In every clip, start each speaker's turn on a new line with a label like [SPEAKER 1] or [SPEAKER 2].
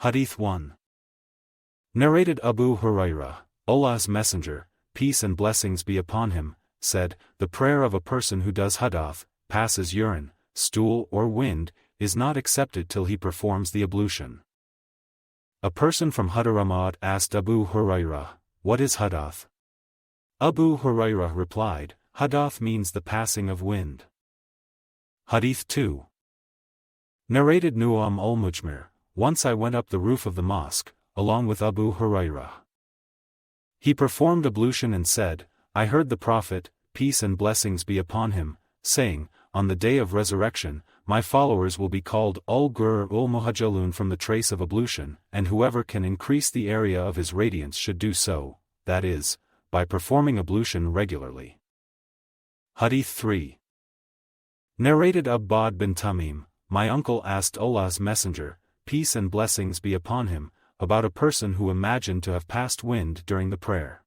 [SPEAKER 1] Hadith 1. Narrated Abu Hurairah, Allah's Messenger, peace and blessings be upon him, said, the prayer of a person who does hadath, passes urine, stool or wind, is not accepted till he performs the ablution. A person from Hadramaut asked Abu Hurairah, what is hadath? Abu Hurairah replied, hadath means the passing of wind. Hadith 2. Narrated Nu'am al-Mujmir, once I went up the roof of the mosque, along with Abu Hurairah. He performed ablution and said, I heard the Prophet, peace and blessings be upon him, saying, on the day of resurrection, my followers will be called Al-ghurr-ul-muhajjalun from the trace of ablution, and whoever can increase the area of his radiance should do so, that is, by performing ablution regularly. Hadith 3. Narrated Abbad bin Tamim, my uncle asked Allah's Messenger, peace and blessings be upon him, about a person who imagined to have passed wind during the prayer.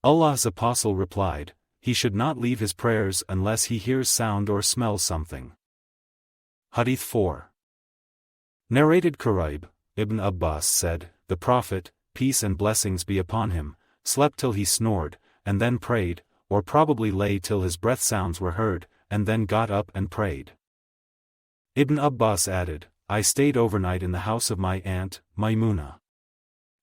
[SPEAKER 1] Allah's Apostle replied, he should not leave his prayers unless he hears sound or smells something. Hadith 4. Narrated Quraib, Ibn Abbas said, the Prophet, peace and blessings be upon him, slept till he snored, and then prayed, or probably lay till his breath sounds were heard, and then got up and prayed. Ibn Abbas added, I stayed overnight in the house of my aunt, Maymuna.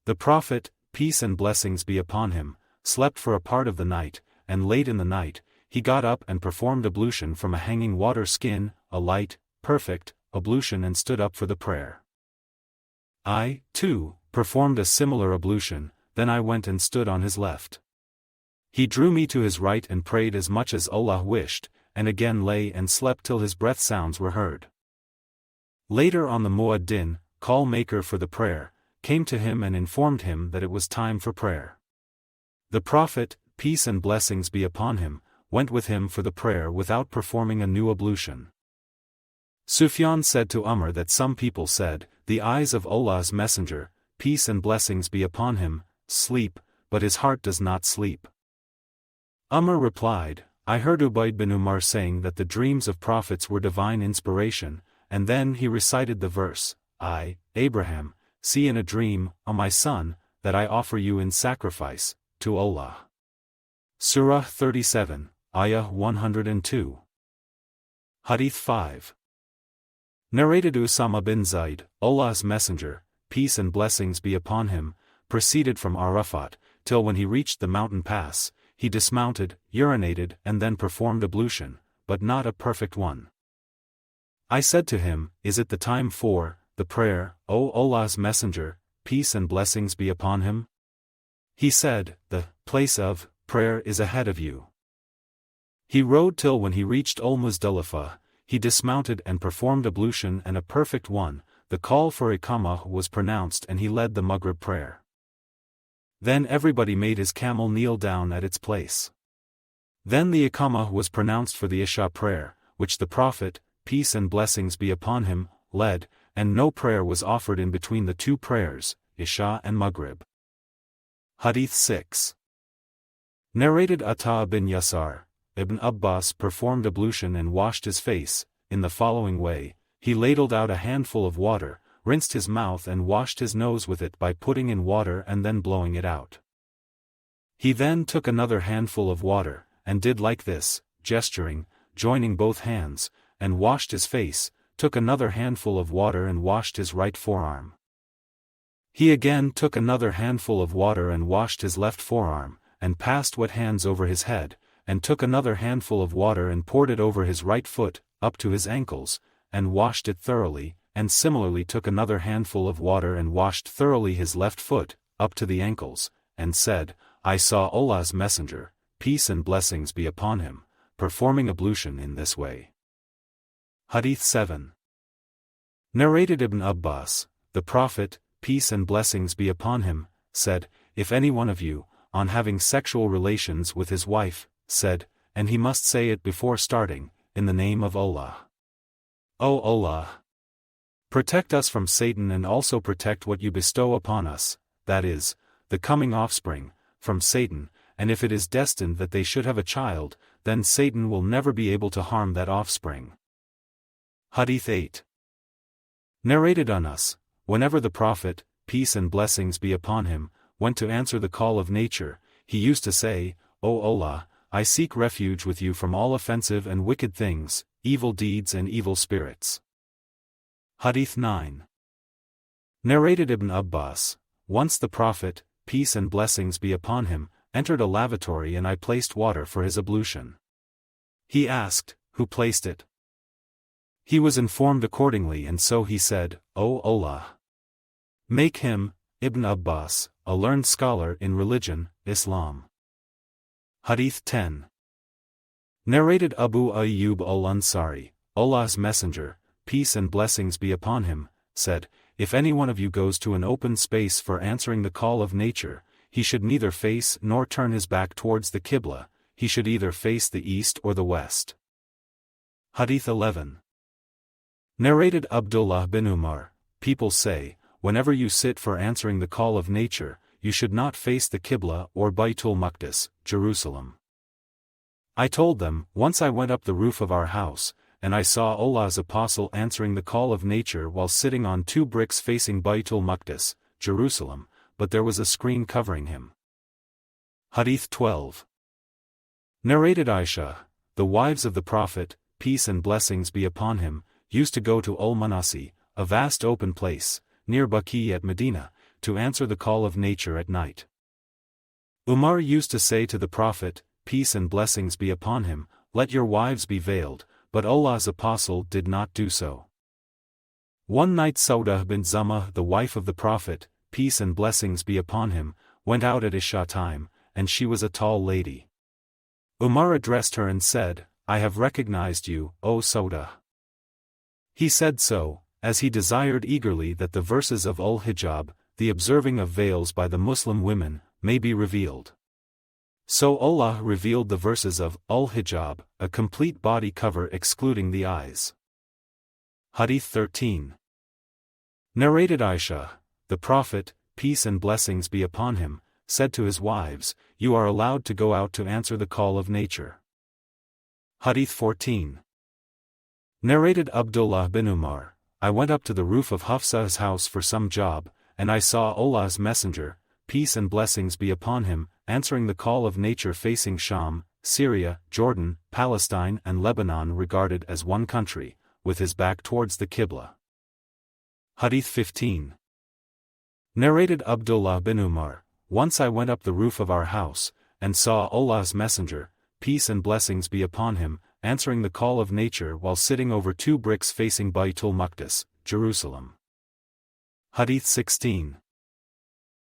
[SPEAKER 1] The Prophet, peace and blessings be upon him, slept for a part of the night, and late in the night, he got up and performed ablution from a hanging water skin, a light, perfect, ablution and stood up for the prayer. I, too, performed a similar ablution, then I went and stood on his left. He drew me to his right and prayed as much as Allah wished, and again lay and slept till his breath sounds were heard. Later on the Muaddin, call maker for the prayer, came to him and informed him that it was time for prayer. The Prophet, peace and blessings be upon him, went with him for the prayer without performing a new ablution. Sufyan said to Umar that some people said, the eyes of Allah's Messenger, peace and blessings be upon him, sleep, but his heart does not sleep. Umar replied, I heard Ubayd bin Umar saying that the dreams of prophets were divine inspiration, and then he recited the verse, I, Abraham, see in a dream, O my son, that I offer you in sacrifice, to Allah. Surah 37, Ayah 102. Hadith 5. Narrated Usama bin Zayd, Allah's Messenger, peace and blessings be upon him, proceeded from Arafat, till when he reached the mountain pass, he dismounted, urinated and then performed ablution, but not a perfect one. I said to him, is it the time for the prayer, O Allah's Messenger, peace and blessings be upon him? He said, the place of prayer is ahead of you. He rode till when he reached Al-Muzdalifah, he dismounted and performed ablution and a perfect one, the call for Iqamah was pronounced and he led the Maghrib prayer. Then everybody made his camel kneel down at its place. Then the Iqamah was pronounced for the Isha prayer, which the Prophet, peace and blessings be upon him, led, and no prayer was offered in between the two prayers, Isha and Maghrib. Hadith 6. Narrated Ata bin Yasar, Ibn Abbas performed ablution and washed his face, in the following way, he ladled out a handful of water, rinsed his mouth and washed his nose with it by putting in water and then blowing it out. He then took another handful of water, and did like this, gesturing, joining both hands, and washed his face, took another handful of water and washed his right forearm. He again took another handful of water and washed his left forearm, and passed wet hands over his head, and took another handful of water and poured it over his right foot, up to his ankles, and washed it thoroughly, and similarly took another handful of water and washed thoroughly his left foot, up to the ankles, and said, I saw Allah's Messenger, peace and blessings be upon him, performing ablution in this way. Hadith 7. Narrated Ibn Abbas, the Prophet, peace and blessings be upon him, said, if any one of you, on having sexual relations with his wife, said, and he must say it before starting, in the name of Allah. O Allah! Protect us from Satan and also protect what you bestow upon us, that is, the coming offspring, from Satan, and if it is destined that they should have a child, then Satan will never be able to harm that offspring. Hadith 8. Narrated Anas, whenever the Prophet, peace and blessings be upon him, went to answer the call of nature, he used to say, O Allah, I seek refuge with you from all offensive and wicked things, evil deeds and evil spirits. Hadith 9. Narrated Ibn Abbas, once the Prophet, peace and blessings be upon him, entered a lavatory and I placed water for his ablution. He asked, who placed it? He was informed accordingly and so he said, O Allah, make him, Ibn Abbas, a learned scholar in religion, Islam. Hadith 10. Narrated Abu Ayyub al-Ansari, Allah's Messenger, peace and blessings be upon him, said, if any one of you goes to an open space for answering the call of nature, he should neither face nor turn his back towards the Qiblah, he should either face the east or the west. Hadith 11. Narrated Abdullah bin Umar, people say, whenever you sit for answering the call of nature, you should not face the Qiblah or Baytul Maqdis, Jerusalem. I told them, once I went up the roof of our house, and I saw Allah's apostle answering the call of nature while sitting on 2 bricks facing Baytul Maqdis, Jerusalem, but there was a screen covering him. Hadith 12. Narrated Aisha, the wives of the Prophet, peace and blessings be upon him, used to go to Al-Manasi, a vast open place, near Baqi at Medina, to answer the call of nature at night. Umar used to say to the Prophet, peace and blessings be upon him, let your wives be veiled, but Allah's apostle did not do so. One night Saudah bint Zamah, the wife of the Prophet, peace and blessings be upon him, went out at Isha time, and she was a tall lady. Umar addressed her and said, I have recognized you, O Saudah. He said so, as he desired eagerly that the verses of Al-Hijab, the observing of veils by the Muslim women, may be revealed. So Allah revealed the verses of Al-Hijab, a complete body cover excluding the eyes. Hadith 13. Narrated Aisha, the Prophet, peace and blessings be upon him, said to his wives, you are allowed to go out to answer the call of nature. Hadith 14. Narrated Abdullah bin Umar, I went up to the roof of Hafsa's house for some job, and I saw Allah's Messenger, peace and blessings be upon him, answering the call of nature facing Sham, Syria, Jordan, Palestine and Lebanon regarded as one country, with his back towards the Qiblah. Hadith 15. Narrated Abdullah bin Umar, once I went up the roof of our house, and saw Allah's Messenger, peace and blessings be upon him, answering the call of nature while sitting over 2 bricks facing Baytul Maqdis, Jerusalem. Hadith 16.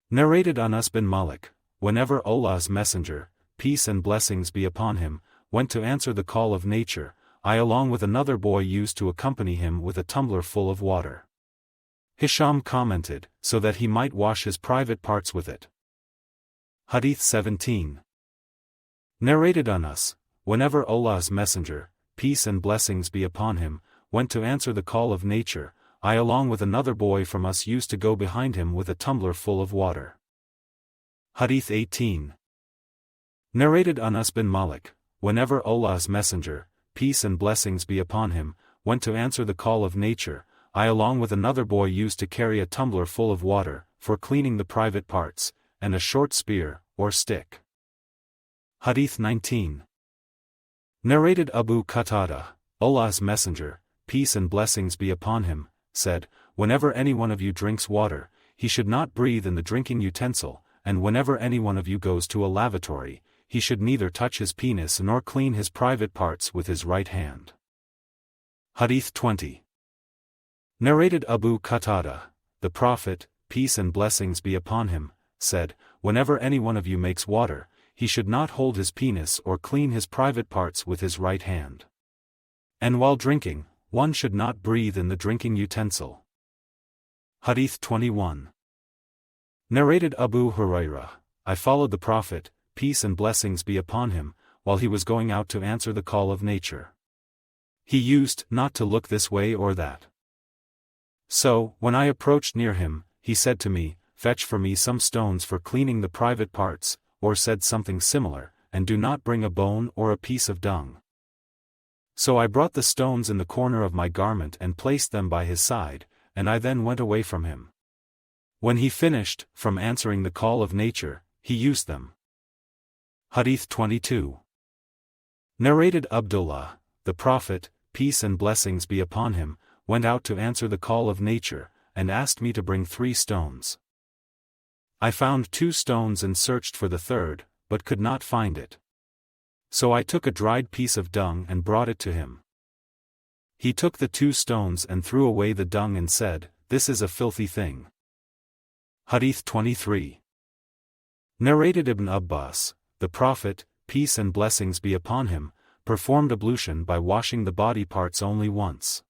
[SPEAKER 1] Narrated Anas bin Malik, whenever Allah's Messenger, peace and blessings be upon him, went to answer the call of nature, I along with another boy used to accompany him with a tumbler full of water. Hisham commented, so that he might wash his private parts with it. Hadith 17. Narrated Anas, whenever Allah's Messenger, peace and blessings be upon him, went to answer the call of nature, I along with another boy from us used to go behind him with a tumbler full of water. Hadith 18. Narrated Anas bin Malik, whenever Allah's Messenger, peace and blessings be upon him, went to answer the call of nature, I along with another boy used to carry a tumbler full of water, for cleaning the private parts, and a short spear, or stick. Hadith 19. Narrated Abu Qatada, Allah's Messenger, peace and blessings be upon him, said, whenever any one of you drinks water, he should not breathe in the drinking utensil, and whenever any one of you goes to a lavatory, he should neither touch his penis nor clean his private parts with his right hand. Hadith 20. Narrated Abu Qatada, the Prophet, peace and blessings be upon him, said, whenever any one of you makes water, he should not hold his penis or clean his private parts with his right hand. And while drinking, one should not breathe in the drinking utensil. Hadith 21. Narrated Abu Hurairah, I followed the Prophet, peace and blessings be upon him, while he was going out to answer the call of nature. He used not to look this way or that. So, when I approached near him, he said to me, fetch for me some stones for cleaning the private parts, or said something similar, and do not bring a bone or a piece of dung. So I brought the stones in the corner of my garment and placed them by his side, and I then went away from him. When he finished, from answering the call of nature, he used them. Hadith 22. Narrated Abdullah, the Prophet, peace and blessings be upon him, went out to answer the call of nature, and asked me to bring 3 stones. I found 2 stones and searched for the third, but could not find it. So I took a dried piece of dung and brought it to him. He took the 2 stones and threw away the dung and said, "This is a filthy thing." Hadith 23. Narrated Ibn Abbas, the Prophet, peace and blessings be upon him, performed ablution by washing the body parts only once.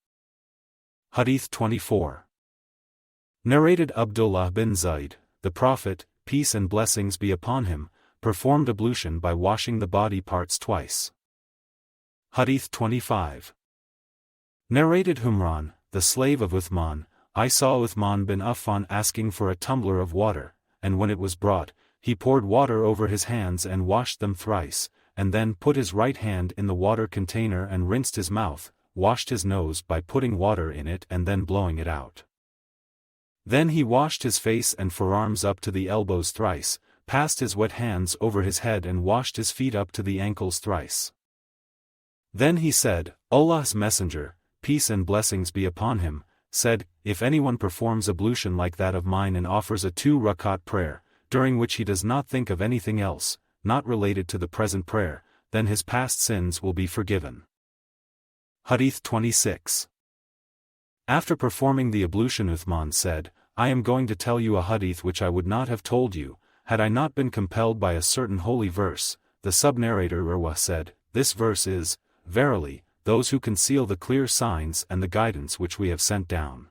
[SPEAKER 1] Hadith 24. Narrated Abdullah bin Zayd, the Prophet, peace and blessings be upon him, performed ablution by washing the body parts twice. Hadith 25. Narrated Humran, the slave of Uthman, I saw Uthman bin Affan asking for a tumbler of water, and when it was brought, he poured water over his hands and washed them thrice, and then put his right hand in the water container and rinsed his mouth, washed his nose by putting water in it and then blowing it out. Then he washed his face and forearms up to the elbows thrice, passed his wet hands over his head and washed his feet up to the ankles thrice. Then he said, Allah's Messenger, peace and blessings be upon him, said, if anyone performs ablution like that of mine and offers a 2-rakat prayer, during which he does not think of anything else, not related to the present prayer, then his past sins will be forgiven. Hadith 26. After performing the ablution Uthman said, I am going to tell you a hadith which I would not have told you, had I not been compelled by a certain holy verse. The sub-narrator Urwa said, this verse is, verily, those who conceal the clear signs and the guidance which we have sent down.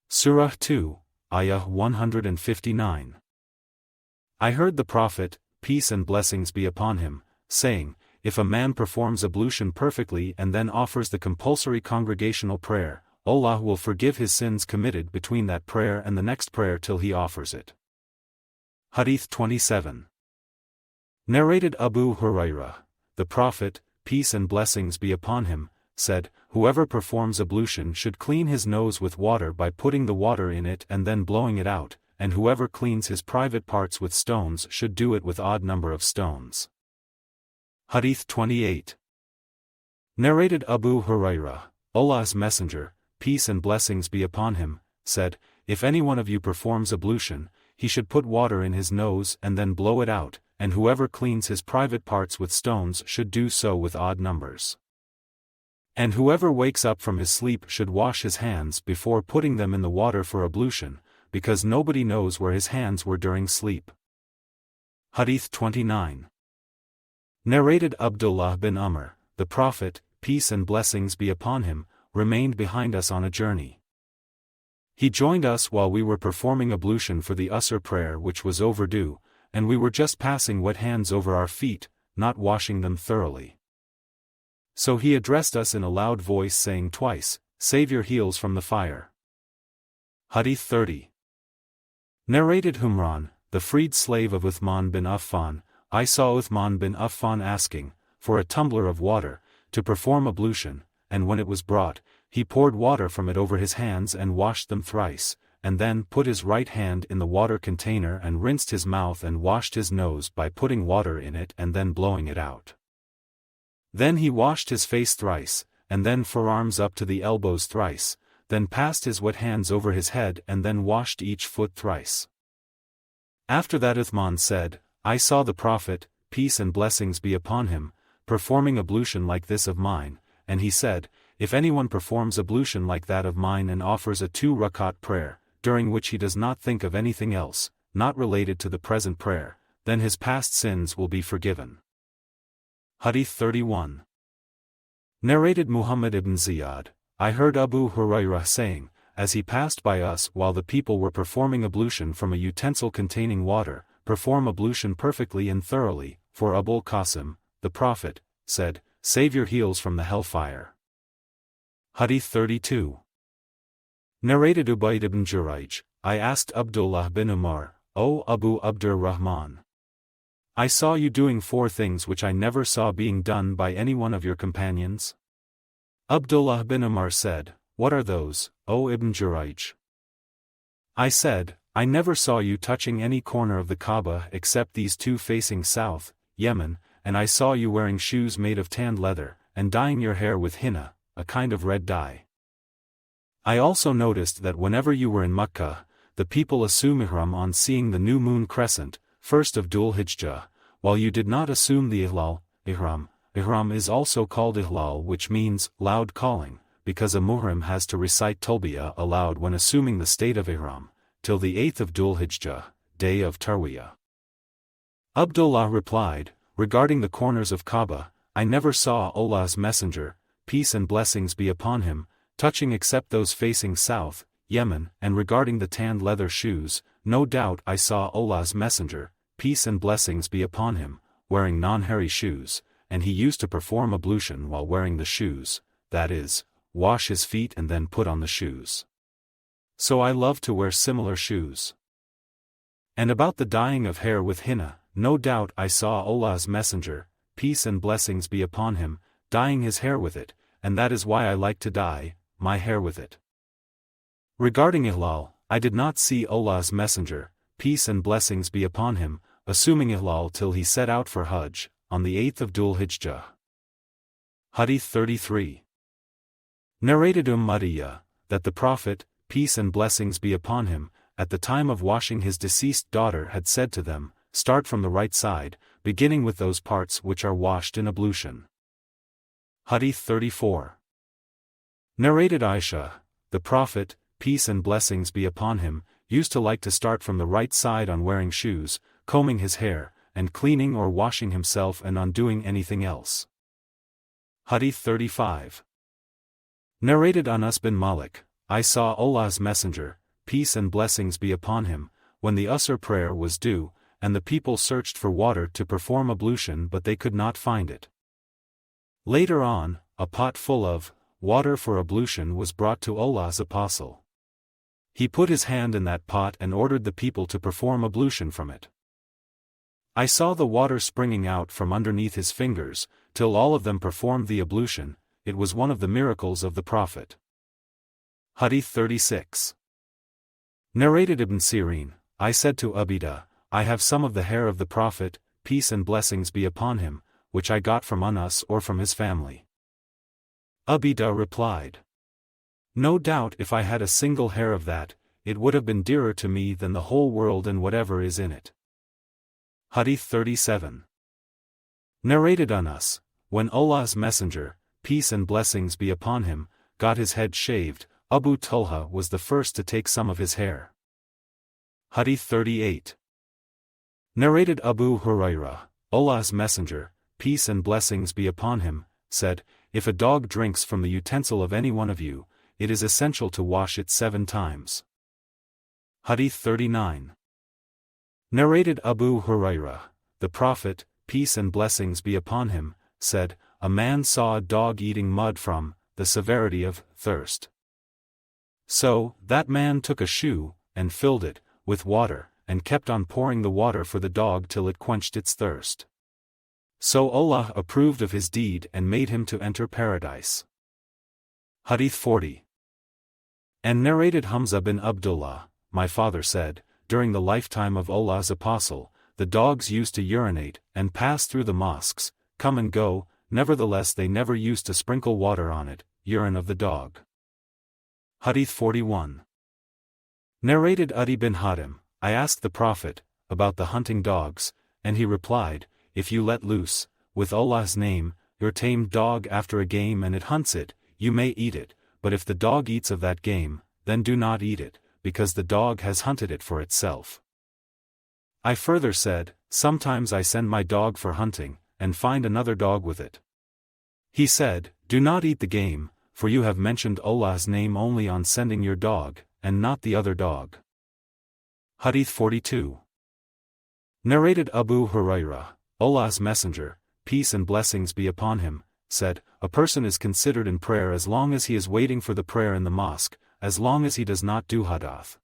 [SPEAKER 1] Surah 2, Ayah 159. I heard the Prophet, peace and blessings be upon him, saying, if a man performs ablution perfectly and then offers the compulsory congregational prayer, Allah will forgive his sins committed between that prayer and the next prayer till he offers it. Hadith 27. Narrated Abu Hurairah, the Prophet, peace and blessings be upon him, said, whoever performs ablution should clean his nose with water by putting the water in it and then blowing it out, and whoever cleans his private parts with stones should do it with odd number of stones. Hadith 28. Narrated Abu Hurairah, Allah's Messenger, peace and blessings be upon him, said, if any one of you performs ablution, he should put water in his nose and then blow it out, and whoever cleans his private parts with stones should do so with odd numbers. And whoever wakes up from his sleep should wash his hands before putting them in the water for ablution, because nobody knows where his hands were during sleep. Hadith 29. Narrated Abdullah bin Umar, the Prophet, peace and blessings be upon him, remained behind us on a journey. He joined us while we were performing ablution for the Asr prayer which was overdue, and we were just passing wet hands over our feet, not washing them thoroughly. So he addressed us in a loud voice saying twice, save your heels from the fire. Hadith 30. Narrated Humran, the freed slave of Uthman bin Affan, I saw Uthman bin Affan asking, for a tumbler of water, to perform ablution, and when it was brought, he poured water from it over his hands and washed them thrice, and then put his right hand in the water container and rinsed his mouth and washed his nose by putting water in it and then blowing it out. Then he washed his face thrice, and then forearms up to the elbows thrice, then passed his wet hands over his head and then washed each foot thrice. After that Uthman said, I saw the Prophet, peace and blessings be upon him, performing ablution like this of mine, and he said, if anyone performs ablution like that of mine and offers a 2-rakat prayer, during which he does not think of anything else, not related to the present prayer, then his past sins will be forgiven. Hadith 31. Narrated Muhammad ibn Ziyad, I heard Abu Hurairah saying, as he passed by us while the people were performing ablution from a utensil containing water, perform ablution perfectly and thoroughly, for Abul Qasim, the Prophet, said, save your heels from the hellfire. Hadith 32. Narrated Ubayd ibn Jurayj, I asked Abdullah bin Umar, O Abu Abdur Rahman, I saw you doing 4 things which I never saw being done by any one of your companions. Abdullah bin Umar said, what are those, O Ibn Jurayj. I said, I never saw you touching any corner of the Kaaba except these two facing south, Yemen, and I saw you wearing shoes made of tanned leather, and dyeing your hair with henna, a kind of red dye. I also noticed that whenever you were in Mecca, the people assume ihram on seeing the new moon crescent, first of Dhul Hijjah, while you did not assume the ihlal, ihram. Ihram is also called ihlal, which means loud calling, because a muhrim has to recite talbiyah aloud when assuming the state of ihram, till the 8th of Dhul Hijjah, day of Tarwiyah. Abdullah replied, regarding the corners of Kaaba, I never saw Allah's Messenger, peace and blessings be upon him, touching except those facing south, Yemen, and regarding the tanned leather shoes, no doubt I saw Allah's Messenger, peace and blessings be upon him, wearing non-hairy shoes, and he used to perform ablution while wearing the shoes, that is, wash his feet and then put on the shoes. So I love to wear similar shoes. And about the dyeing of hair with henna, no doubt I saw Allah's Messenger, peace and blessings be upon him, dyeing his hair with it, and that is why I like to dye my hair with it. Regarding ihlal, I did not see Allah's Messenger, peace and blessings be upon him, assuming ihlal till he set out for Hajj, on the 8th of Dhul Hijjah. Hadith 33. Narrated Madiyya, that the Prophet, peace and blessings be upon him, at the time of washing his deceased daughter had said to them, start from the right side, beginning with those parts which are washed in ablution. Hadith 34. Narrated Aisha, the Prophet, peace and blessings be upon him, used to like to start from the right side on wearing shoes, combing his hair, and cleaning or washing himself and on doing anything else. Hadith 35. Narrated Anas bin Malik, I saw Allah's Messenger, peace and blessings be upon him, when the Asr prayer was due, and the people searched for water to perform ablution but they could not find it. Later on, a pot full of water for ablution was brought to Allah's apostle. He put his hand in that pot and ordered the people to perform ablution from it. I saw the water springing out from underneath his fingers, till all of them performed the ablution. It was one of the miracles of the Prophet. Hadith 36. Narrated Ibn Sirin, I said to Abida, I have some of the hair of the Prophet, peace and blessings be upon him, which I got from Anas or from his family. Abida replied, no doubt if I had a single hair of that, it would have been dearer to me than the whole world and whatever is in it. Hadith 37. Narrated Anas, when Allah's Messenger, peace and blessings be upon him, got his head shaved, Abu Talha was the first to take some of his hair. Hadith 38. Narrated Abu Hurairah, Allah's Messenger, peace and blessings be upon him, said, if a dog drinks from the utensil of any one of you, it is essential to wash it 7 times. Hadith 39. Narrated Abu Hurairah, the Prophet, peace and blessings be upon him, said, a man saw a dog eating mud from the severity of thirst. So, that man took a shoe, and filled it with water, and kept on pouring the water for the dog till it quenched its thirst. So Allah approved of his deed and made him to enter paradise. Hadith 40. And narrated Hamza bin Abdullah, my father said, during the lifetime of Allah's apostle, the dogs used to urinate and pass through the mosques, come and go, nevertheless they never used to sprinkle water on it, urine of the dog. Hadith 41. Narrated Adi bin Hatim, I asked the Prophet about the hunting dogs, and he replied, if you let loose, with Allah's name, your tamed dog after a game and it hunts it, you may eat it, but if the dog eats of that game, then do not eat it, because the dog has hunted it for itself. I further said, sometimes I send my dog for hunting, and find another dog with it. He said, do not eat the game, for you have mentioned Allah's name only on sending your dog, and not the other dog. Hadith 42. Narrated Abu Hurairah, Allah's Messenger, peace and blessings be upon him, said, a person is considered in prayer as long as he is waiting for the prayer in the mosque, as long as he does not do Hadath.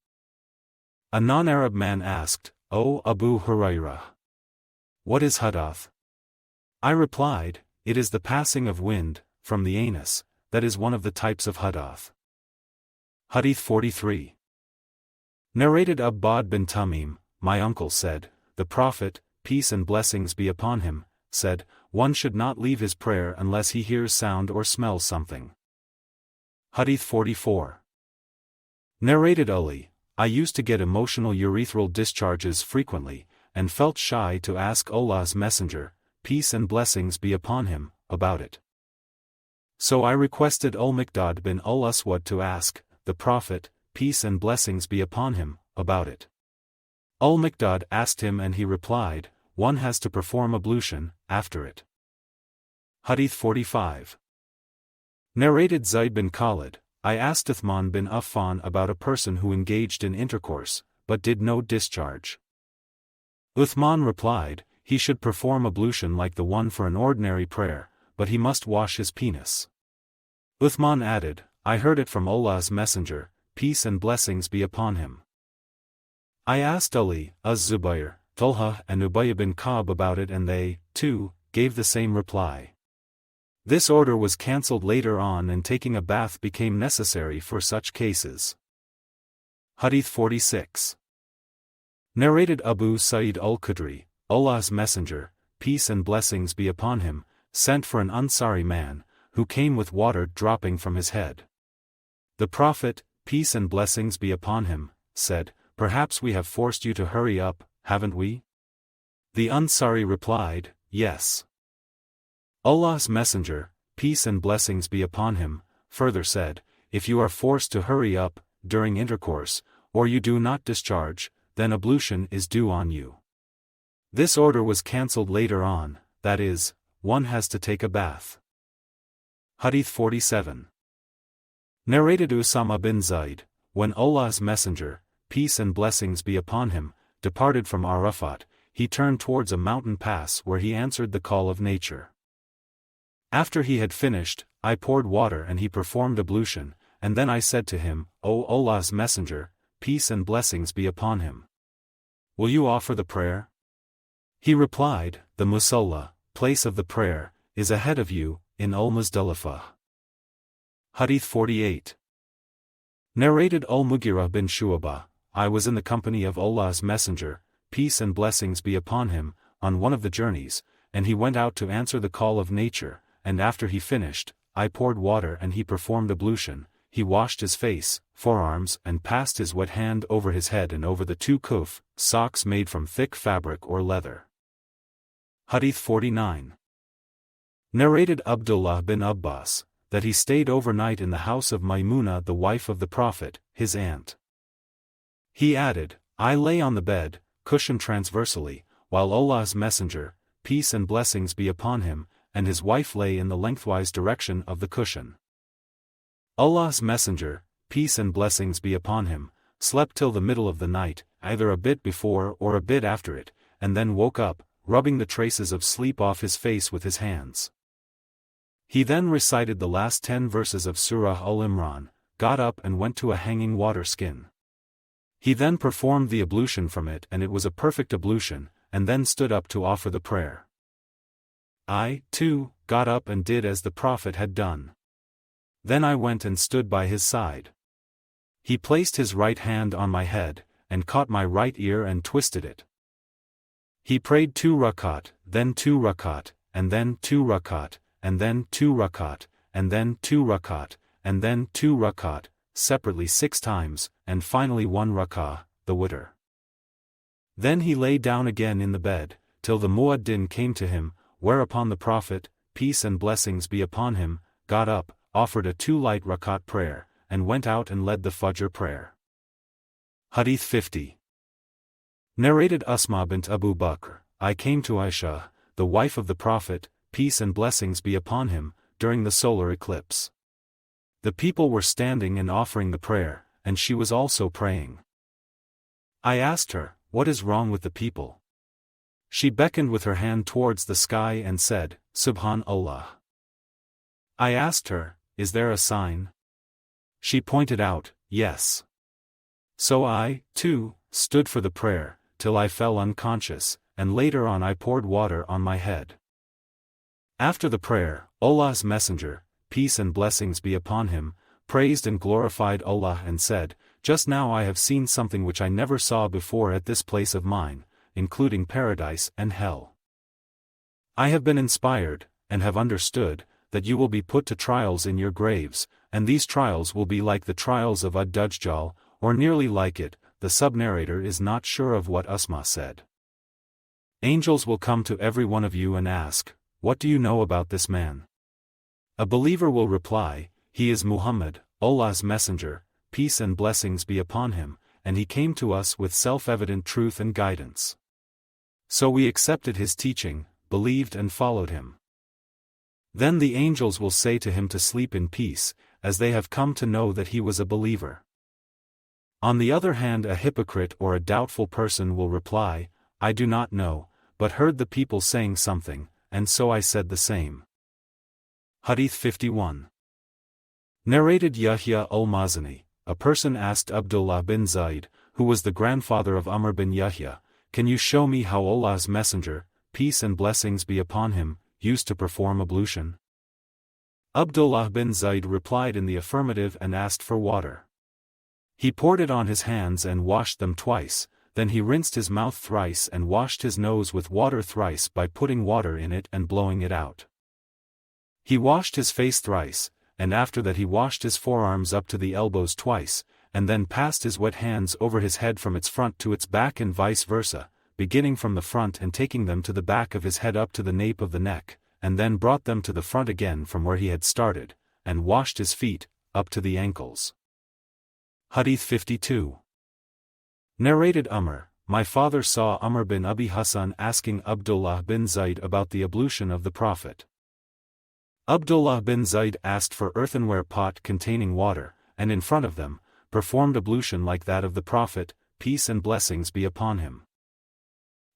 [SPEAKER 1] A non-Arab man asked, O Abu Hurairah, what is Hadath? I replied, it is the passing of wind, from the anus, that is one of the types of Hadath. Hadith 43. Narrated Abbad bin Tamim, my uncle said, the Prophet, peace and blessings be upon him, said, one should not leave his prayer unless he hears sound or smells something. Hadith 44. Narrated Ali, I used to get emotional urethral discharges frequently, and felt shy to ask Allah's Messenger, peace and blessings be upon him, about it. So I requested Al-Mikhdab bin Al-Aswad to ask, the Prophet, peace and blessings be upon him, about it. Al-Mikhdab asked him and he replied, one has to perform ablution, after it. Hadith 45. Narrated Zayd bin Khalid, I asked Uthman bin Affan about a person who engaged in intercourse, but did no discharge. Uthman replied, he should perform ablution like the one for an ordinary prayer, but he must wash his penis. Uthman added, I heard it from Allah's Messenger, peace and blessings be upon him. I asked Ali, Az-Zubayr, Talha and Ubay bin Ka'b about it and they, too, gave the same reply. This order was cancelled later on and taking a bath became necessary for such cases. Hadith 46. Narrated Abu Sa'id al-Khudri, Allah's Messenger, peace and blessings be upon him, sent for an Ansari man, who came with water dropping from his head. The Prophet, peace and blessings be upon him, said, perhaps we have forced you to hurry up, haven't we? The Ansari replied, yes. Allah's Messenger, peace and blessings be upon him, further said, if you are forced to hurry up, during intercourse, or you do not discharge, then ablution is due on you. This order was cancelled later on, that is, one has to take a bath. Hadith 47. Narrated Usama bin Zayd, when Allah's Messenger, peace and blessings be upon him, departed from Arafat, he turned towards a mountain pass where he answered the call of nature. After he had finished, I poured water and he performed ablution, and then I said to him, O Allah's Messenger, peace and blessings be upon him. Will you offer the prayer? He replied, the Musalla, place of the prayer, is ahead of you, in Al-Muzdalifah. Hadith 48. Narrated Al-Mughirah bin Shu'bah, I was in the company of Allah's Messenger, peace and blessings be upon him, on one of the journeys, and he went out to answer the call of nature, and after he finished, I poured water and he performed ablution, he washed his face, forearms and passed his wet hand over his head and over the two kuf, socks made from thick fabric or leather. Hadith 49. Narrated Abdullah bin Abbas, that he stayed overnight in the house of Maymuna the wife of the Prophet, his aunt. He added, I lay on the bed, cushioned transversely, while Allah's Messenger, peace and blessings be upon him, and his wife lay in the lengthwise direction of the cushion. Allah's Messenger, peace and blessings be upon him, slept till the middle of the night, either a bit before or a bit after it, and then woke up, rubbing the traces of sleep off his face with his hands. He then recited the last 10 verses of Surah Al-Imran, got up and went to a hanging water skin. He then performed the ablution from it and it was a perfect ablution, and then stood up to offer the prayer. I, too, got up and did as the Prophet had done. Then I went and stood by his side. He placed his right hand on my head, and caught my right ear and twisted it. He prayed 2 rakat, then 2 rakat, and then 2 rakat, and then 2 rakat, and then 2 rakat, and then 2 rakat, separately 6 times, and finally 1 rakah, the witr. Then he lay down again in the bed, till the muaddin came to him, whereupon the Prophet, peace and blessings be upon him, got up, offered a 2 light rakat prayer, and went out and led the Fajr prayer. Hadith 50. Narrated Asma bint Abu Bakr, I came to Aisha, the wife of the Prophet, peace and blessings be upon him, during the solar eclipse. The people were standing and offering the prayer, and she was also praying. I asked her, what is wrong with the people? She beckoned with her hand towards the sky and said, Subhanallah. I asked her, is there a sign? She pointed out, yes. So I, too, stood for the prayer, till I fell unconscious, and later on I poured water on my head. After the prayer, Allah's Messenger, peace and blessings be upon him, praised and glorified Allah and said, "Just now I have seen something which I never saw before at this place of mine, including paradise and hell. I have been inspired, and have understood, that you will be put to trials in your graves, and these trials will be like the trials of Ad-Dajjal, or nearly like it." The sub-narrator is not sure of what Asma said. Angels will come to every one of you and ask, "What do you know about this man?" A believer will reply, "He is Muhammad, Allah's messenger, peace and blessings be upon him, and he came to us with self-evident truth and guidance. So we accepted his teaching, believed and followed him." Then the angels will say to him to sleep in peace, as they have come to know that he was a believer. On the other hand, a hypocrite or a doubtful person will reply, "I do not know, but heard the people saying something, and so I said the same." Hadith 51. Narrated Yahya al-Mazani, a person asked Abdullah bin Zayd, who was the grandfather of Umar bin Yahya, "Can you show me how Allah's messenger, peace and blessings be upon him, used to perform ablution?" Abdullah bin Zayd replied in the affirmative and asked for water. He poured it on his hands and washed them twice, then he rinsed his mouth thrice and washed his nose with water thrice by putting water in it and blowing it out. He washed his face thrice, and after that he washed his forearms up to the elbows twice, and then passed his wet hands over his head from its front to its back and vice versa, beginning from the front and taking them to the back of his head up to the nape of the neck, and then brought them to the front again from where he had started, and washed his feet, up to the ankles. Hadith 52. Narrated Umar, "My father saw Umar bin Abi Hassan asking Abdullah bin Zayd about the ablution of the Prophet. Abdullah bin Zayd asked for earthenware pot containing water, and in front of them, performed ablution like that of the Prophet, peace and blessings be upon him.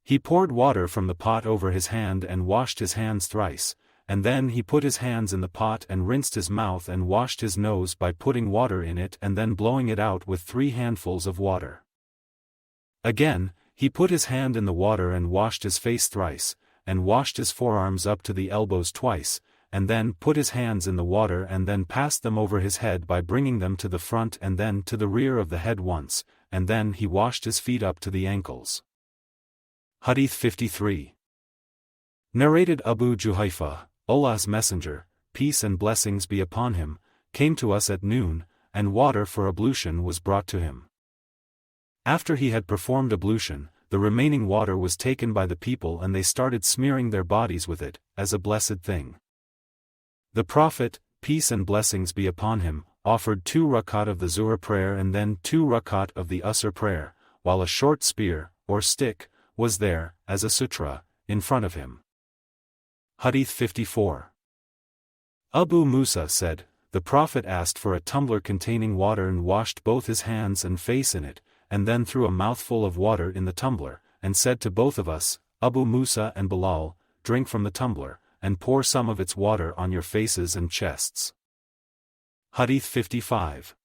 [SPEAKER 1] He poured water from the pot over his hand and washed his hands thrice, and then he put his hands in the pot and rinsed his mouth and washed his nose by putting water in it and then blowing it out with 3 handfuls of water. Again, he put his hand in the water and washed his face thrice, and washed his forearms up to the elbows twice, and then put his hands in the water and then passed them over his head by bringing them to the front and then to the rear of the head once, and then he washed his feet up to the ankles." Hadith 53. Narrated Abu Juhayfa, "Allah's messenger, peace and blessings be upon him, came to us at noon, and water for ablution was brought to him. After he had performed ablution, the remaining water was taken by the people and they started smearing their bodies with it, as a blessed thing. The Prophet, peace and blessings be upon him, offered 2 rakat of the Zuhr prayer and then 2 rakat of the Asr prayer, while a short spear, or stick, was there, as a sutra, in front of him." Hadith 54. Abu Musa said, "The Prophet asked for a tumbler containing water and washed both his hands and face in it, and then threw a mouthful of water in the tumbler, and said to both of us, Abu Musa and Bilal, drink from the tumbler, and pour some of its water on your faces and chests." Hadith 55.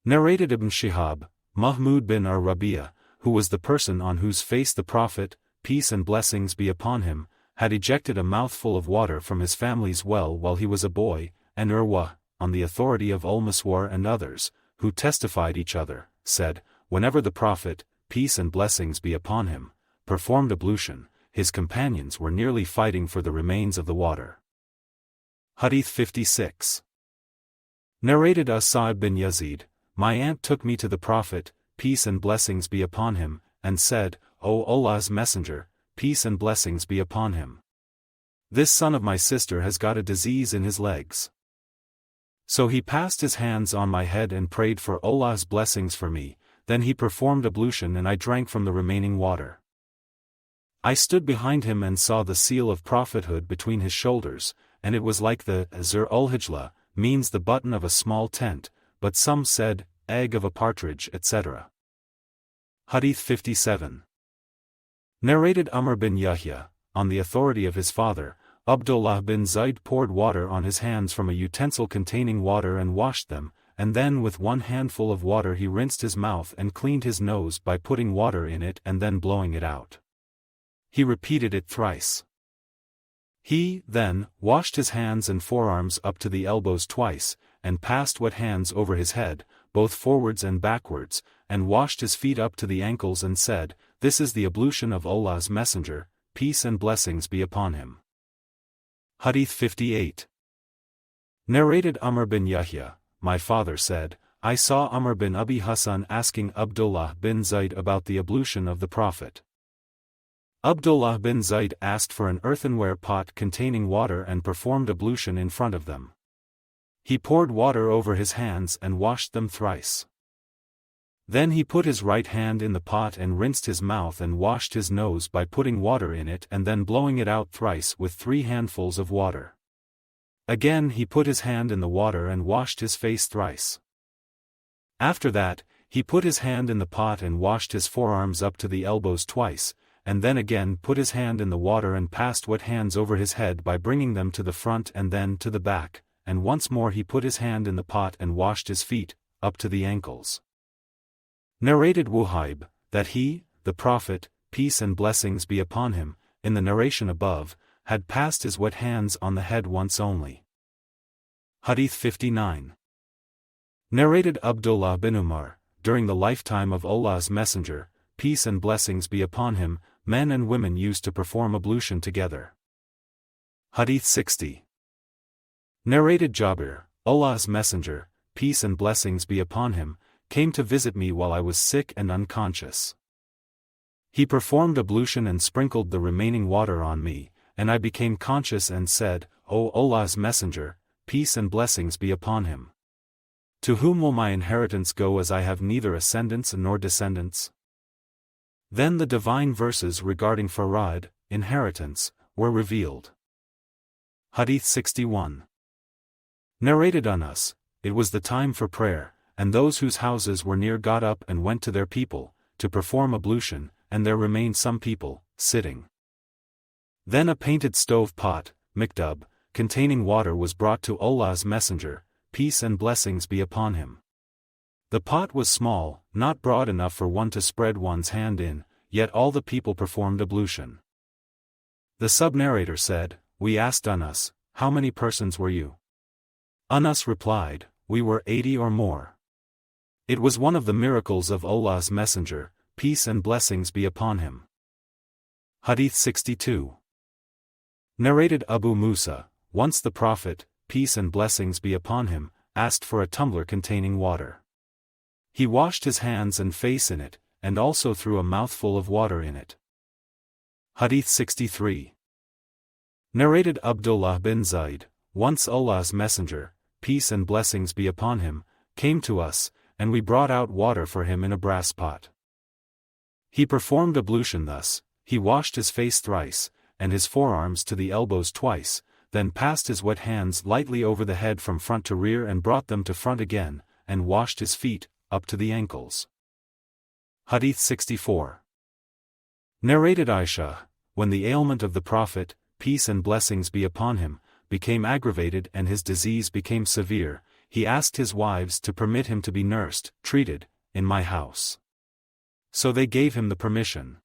[SPEAKER 1] Narrated Ibn Shihab, Mahmud bin Ar-Rabi'a, who was the person on whose face the Prophet, peace and blessings be upon him, had ejected a mouthful of water from his family's well while he was a boy, and Urwa, on the authority of Al-Maswar and others, who testified each other, said, "Whenever the Prophet, peace and blessings be upon him, performed ablution, his companions were nearly fighting for the remains of the water." Hadith 56. Narrated As-Sa'ib bin Yazid, "My aunt took me to the Prophet, peace and blessings be upon him, and said, O Allah's messenger, peace and blessings be upon him. This son of my sister has got a disease in his legs. So he passed his hands on my head and prayed for Allah's blessings for me, then he performed ablution and I drank from the remaining water. I stood behind him and saw the seal of prophethood between his shoulders, and it was like the Zur-ul-Hijla, means the button of a small tent, but some said, egg of a partridge, etc. Hadith 57. Narrated Umar bin Yahya, on the authority of his father, Abdullah bin Zayd poured water on his hands from a utensil containing water and washed them, and then with 1 handful of water he rinsed his mouth and cleaned his nose by putting water in it and then blowing it out. He repeated it thrice. He, then, washed his hands and forearms up to the elbows twice, and passed wet hands over his head, both forwards and backwards, and washed his feet up to the ankles and said, "This is the ablution of Allah's Messenger, peace and blessings be upon him." Hadith 58. Narrated Umar bin Yahya, my father said, I saw Umar bin Abi Hassan asking Abdullah bin Zayd about the ablution of the Prophet. Abdullah bin Zayd asked for an earthenware pot containing water and performed ablution in front of them. He poured water over his hands and washed them thrice. Then he put his right hand in the pot and rinsed his mouth and washed his nose by putting water in it and then blowing it out thrice with 3 handfuls of water. Again he put his hand in the water and washed his face thrice. After that, he put his hand in the pot and washed his forearms up to the elbows twice, and then again put his hand in the water and passed wet hands over his head by bringing them to the front and then to the back, and once more he put his hand in the pot and washed his feet, up to the ankles. Narrated Wuhaib, that he, the Prophet, peace and blessings be upon him, in the narration above, had passed his wet hands on the head once only. Hadith 59. Narrated Abdullah bin Umar, during the lifetime of Allah's Messenger, peace and blessings be upon him, men and women used to perform ablution together. Hadith 60. Narrated Jabir, Allah's Messenger, peace and blessings be upon him, came to visit me while I was sick and unconscious. He performed ablution and sprinkled the remaining water on me, and I became conscious and said, O Allah's Messenger, peace and blessings be upon him. To whom will my inheritance go, as I have neither ascendants nor descendants? Then the divine verses regarding farad, inheritance, were revealed. Hadith 61. Narrated Anas, it was the time for prayer, and those whose houses were near got up and went to their people, to perform ablution, and there remained some people, sitting. Then a painted stove pot, Mikhdab, containing water was brought to Allah's Messenger, peace and blessings be upon him. The pot was small, not broad enough for one to spread one's hand in, yet all the people performed ablution. The sub-narrator said, We asked Anas, how many persons were you? Anas replied, We were 80 or more. It was one of the miracles of Allah's Messenger, peace and blessings be upon him. Hadith 62. Narrated Abu Musa, once the Prophet, peace and blessings be upon him, asked for a tumbler containing water. He washed his hands and face in it, and also threw a mouthful of water in it. Hadith 63. Narrated Abdullah bin Zayd, once Allah's Messenger, peace and blessings be upon him, came to us, and we brought out water for him in a brass pot. He performed ablution thus, he washed his face thrice, and his forearms to the elbows twice, then passed his wet hands lightly over the head from front to rear and brought them to front again, and washed his feet, up to the ankles. Hadith 64. Narrated Aisha, when the ailment of the Prophet, peace and blessings be upon him, became aggravated and his disease became severe, he asked his wives to permit him to be nursed, treated, in my house. So they gave him the permission.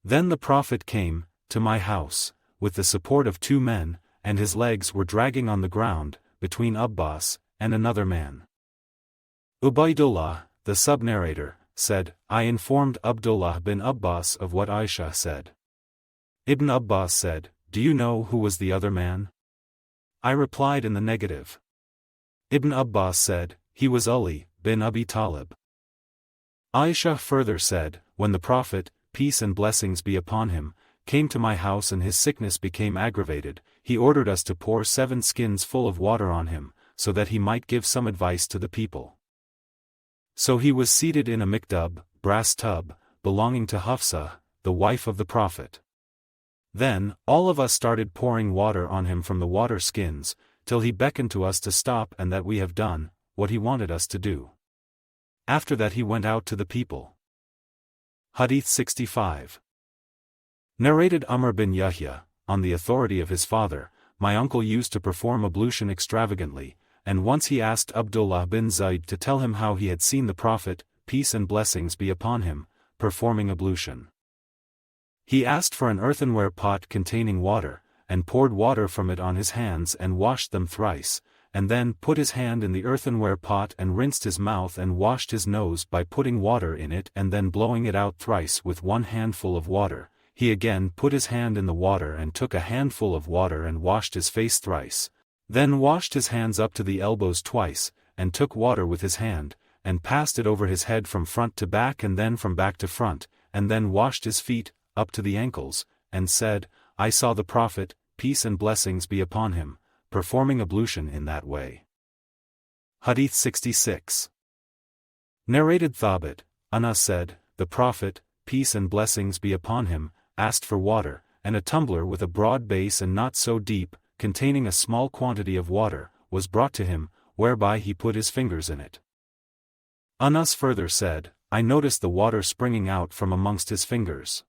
[SPEAKER 1] Then the Prophet came, to my house, with the support of 2 men, and his legs were dragging on the ground, between Abbas, and another man. Ubaidullah, the sub-narrator, said, I informed Abdullah bin Abbas of what Aisha said. Ibn Abbas said, Do you know who was the other man? I replied in the negative. Ibn Abbas said, He was Ali, bin Abi Talib. Aisha further said, When the Prophet, peace and blessings be upon him, came to my house and his sickness became aggravated, he ordered us to pour 7 skins full of water on him, so that he might give some advice to the people. So he was seated in a mikhdab, brass tub, belonging to Hafsa, the wife of the Prophet. Then, all of us started pouring water on him from the water skins, till he beckoned to us to stop and that we have done what he wanted us to do. After that he went out to the people. Hadith 65. Narrated Umar bin Yahya, on the authority of his father, my uncle used to perform ablution extravagantly, and once he asked Abdullah bin Zayd to tell him how he had seen the Prophet, peace and blessings be upon him, performing ablution. He asked for an earthenware pot containing water, and poured water from it on his hands and washed them thrice, and then put his hand in the earthenware pot and rinsed his mouth and washed his nose by putting water in it and then blowing it out thrice with 1 handful of water. He again put his hand in the water and took a handful of water and washed his face thrice, then washed his hands up to the elbows twice, and took water with his hand, and passed it over his head from front to back and then from back to front, and then washed his feet, up to the ankles, and said, I saw the Prophet, peace and blessings be upon him, performing ablution in that way. Hadith 66. Narrated Thabit, Anas said, the Prophet, peace and blessings be upon him, asked for water, and a tumbler with a broad base and not so deep, containing a small quantity of water, was brought to him, whereby he put his fingers in it. Anas further said, I noticed the water springing out from amongst his fingers.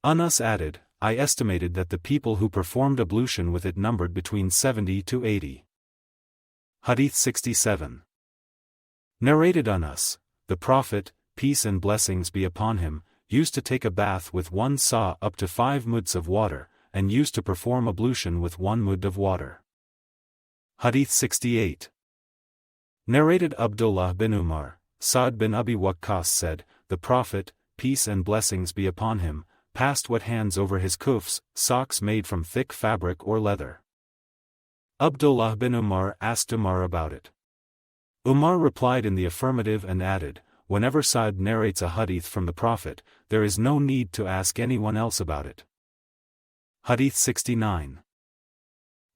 [SPEAKER 1] Anas added, I estimated that the people who performed ablution with it numbered between 70 to 80. Hadith 67. Narrated Anas, the Prophet, peace and blessings be upon him, used to take a bath with 1 sa up to 5 muds of water, and used to perform ablution with 1 mud of water. Hadith 68. Narrated Abdullah bin Umar, Sa'd bin Abi Waqqas said, the Prophet, peace and blessings be upon him, passed wet hands over his kuffs, socks made from thick fabric or leather. Abdullah bin Umar asked Umar about it. Umar replied in the affirmative and added, whenever Sa'd narrates a hadith from the Prophet, there is no need to ask anyone else about it. Hadith 69.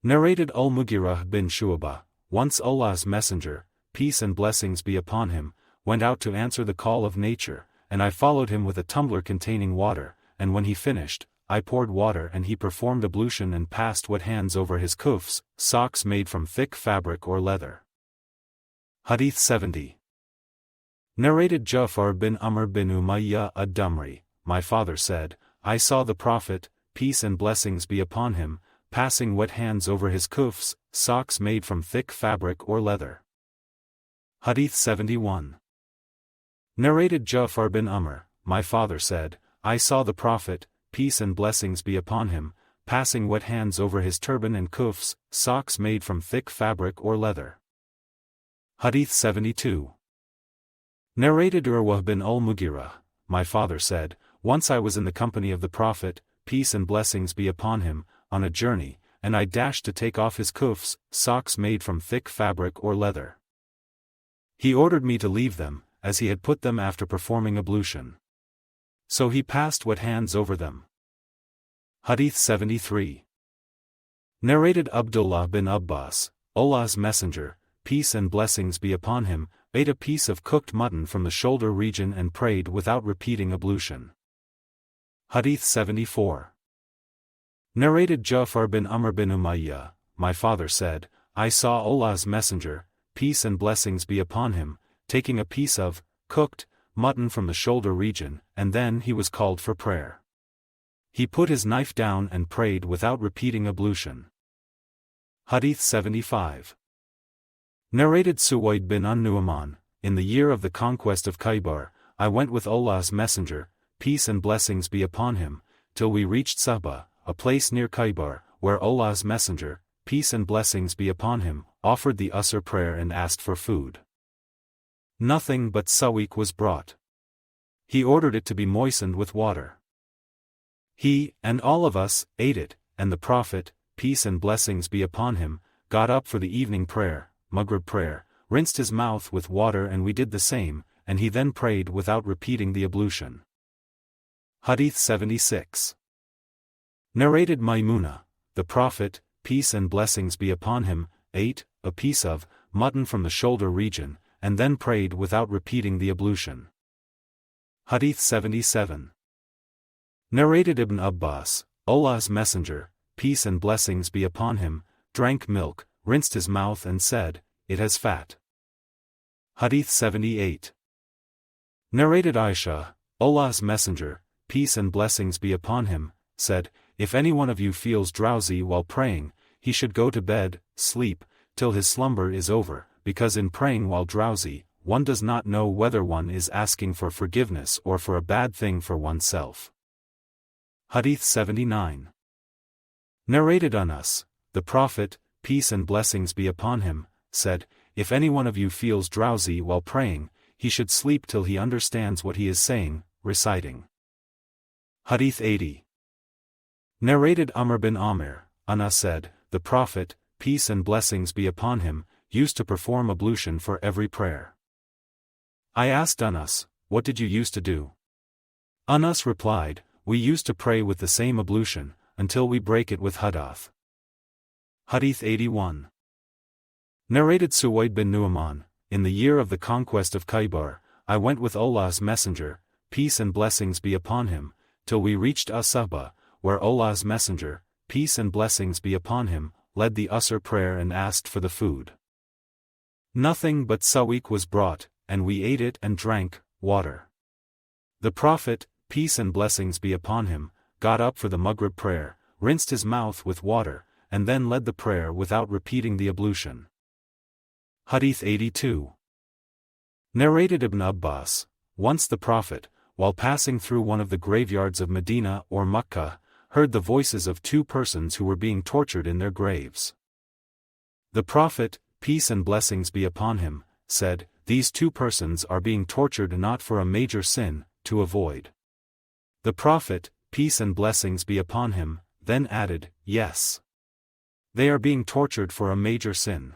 [SPEAKER 1] Narrated Al-Mughirah bin Shu'bah, once Allah's Messenger, peace and blessings be upon him, went out to answer the call of nature, and I followed him with a tumbler containing water, and when he finished, I poured water and he performed ablution and passed wet hands over his kuffs, socks made from thick fabric or leather. Hadith 70. Narrated Ja'far bin Amr bin Umayyah ad-Damri, my father said, I saw the Prophet, peace and blessings be upon him, passing wet hands over his kuffs, socks made from thick fabric or leather. Hadith 71. Narrated Ja'far bin Amr, my father said, I saw the Prophet, peace and blessings be upon him, passing wet hands over his turban and kuffs, socks made from thick fabric or leather. Hadith 72. Narrated Urwah bin al-Mughirah, my father said, once I was in the company of the Prophet, peace and blessings be upon him, on a journey, and I dashed to take off his kuffs, socks made from thick fabric or leather. He ordered me to leave them, as he had put them after performing ablution. So he passed wet hands over them. Hadith 73. Narrated Abdullah bin Abbas, Allah's Messenger, peace and blessings be upon him, ate a piece of cooked mutton from the shoulder region and prayed without repeating ablution. Hadith 74. Narrated Ja'far bin Amr bin Umayyah, my father said, I saw Allah's Messenger, peace and blessings be upon him, taking a piece of cooked mutton from the shoulder region, and then he was called for prayer. He put his knife down and prayed without repeating ablution. Hadith 75. Narrated Suwaid bin An-Nu'man, in the year of the conquest of Khaybar, I went with Allah's Messenger, peace and blessings be upon him, till we reached Sahba, a place near Khaybar, where Allah's Messenger, peace and blessings be upon him, offered the Asr prayer and asked for food. Nothing but Sawiq was brought. He ordered it to be moistened with water. He, and all of us, ate it, and the Prophet, peace and blessings be upon him, got up for the evening prayer, Maghrib prayer, rinsed his mouth with water and we did the same, and he then prayed without repeating the ablution. Hadith 76. Narrated Maymuna, the Prophet, peace and blessings be upon him, ate a piece of mutton from the shoulder region, and then prayed without repeating the ablution. Hadith 77. Narrated Ibn Abbas, Allah's Messenger, peace and blessings be upon him, drank milk, rinsed his mouth and said, it has fat. Hadith 78. Narrated Aisha, Allah's Messenger, peace and blessings be upon him, said, if any one of you feels drowsy while praying, he should go to bed, sleep, till his slumber is over, because in praying while drowsy, one does not know whether one is asking for forgiveness or for a bad thing for oneself. Hadith 79. Narrated Anas, the Prophet, peace and blessings be upon him, said, "If any one of you feels drowsy while praying, he should sleep till he understands what he is saying, reciting." Hadith 80. Narrated Umar bin Amir, Anas said, "The Prophet, peace and blessings be upon him, used to perform ablution for every prayer." I asked Anas, "What did you used to do?" Anas replied, "We used to pray with the same ablution, until we break it with Hadath." Hadith 81. Narrated Suwaid bin Nu'man, in the year of the conquest of Khaybar, I went with Allah's Messenger, peace and blessings be upon him, till we reached As-Sahba, where Allah's Messenger, peace and blessings be upon him, led the Asr prayer and asked for the food. Nothing but Sawiq was brought, and we ate it and drank water. The Prophet, peace and blessings be upon him, got up for the Maghrib prayer, rinsed his mouth with water, and then led the prayer without repeating the ablution. Hadith 82. Narrated Ibn Abbas, once the Prophet, while passing through one of the graveyards of Medina or Makkah, heard the voices of two persons who were being tortured in their graves. The Prophet, peace and blessings be upon him, said, "These two persons are being tortured not for a major sin, to avoid." The Prophet, peace and blessings be upon him, then added, "Yes. They are being tortured for a major sin.